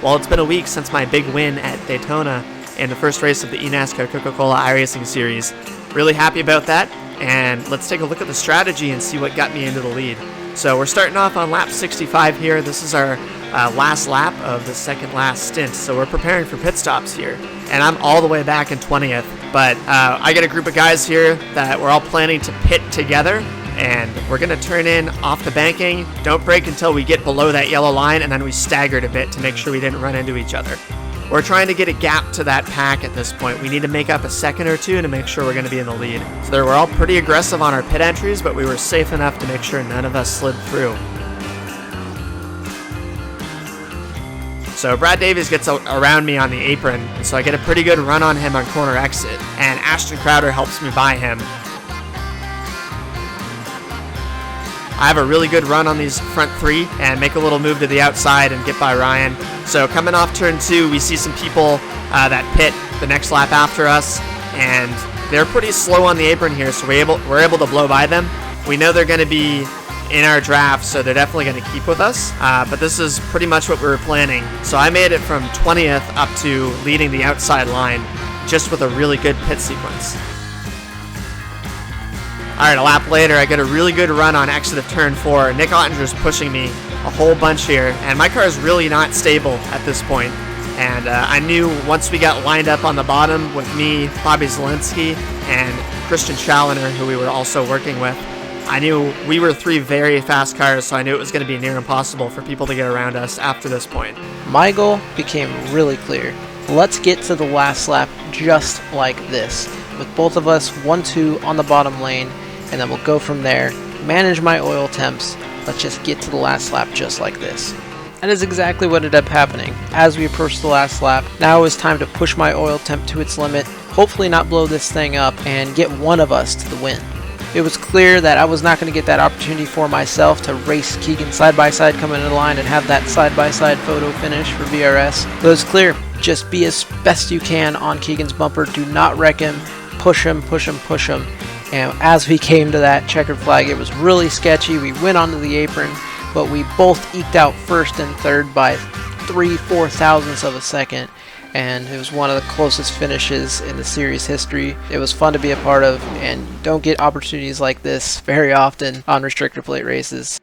Well, it's been a week since my big win at Daytona in the first race of the eNASCAR Coca-Cola iRacing Series. Really happy about that, and let's take a look at the strategy and see what got me into the lead. So we're starting off on lap 65 here. This is our last lap of the second last stint, so we're preparing for pit stops here. And I'm all the way back in 20th, but I got a group of guys here that we're all planning to pit together, and we're going to turn in off the banking, don't brake until we get below that yellow line, and then we staggered a bit to make sure we didn't run into each other. We're trying to get a gap to that pack at this point. We need to make up a second or two to make sure we're going to be in the lead. So we're all pretty aggressive on our pit entries, but we were safe enough to make sure none of us slid through. So Brad Davies gets around me on the apron, and so I get a pretty good run on him on corner exit, and Ashton Crowder helps me by him. I have a really good run on these front three and make a little move to the outside and get by Ryan. So coming off turn 2, we see some people that pit the next lap after us, and they're pretty slow on the apron here, so we're able to blow by them. We know they're going to be in our draft, so they're definitely going to keep with us, but this is pretty much what we were planning. So I made it from 20th up to leading the outside line just with a really good pit sequence. Alright, a lap later, I get a really good run on exit of turn 4. Nick Ottinger's pushing me a whole bunch here, and my car is really not stable at this point. And I knew once we got lined up on the bottom with me, Bobby Zielinski, and Christian Challoner, who we were also working with, I knew we were 3 very fast cars, so I knew it was going to be near impossible for people to get around us after this point. My goal became really clear. Let's get to the last lap just like this, with both of us 1-2 on the bottom lane, and then we'll go from there, manage my oil temps. Let's just get to the last lap just like this. That is exactly what ended up happening. As we approached the last lap, now it was time to push my oil temp to its limit, hopefully not blow this thing up, and get one of us to the win. It was clear that I was not going to get that opportunity for myself to race Keegan side by side coming into the line and have that side by side photo finish for VRS. But it was clear, just be as best you can on Keegan's bumper, do not wreck him, push him, push him, push him. And as we came to that checkered flag, it was really sketchy. We went onto the apron, but we both eked out first and third by 3/4 thousandths of a second. And it was one of the closest finishes in the series history. It was fun to be a part of, and you don't get opportunities like this very often on restrictor plate races.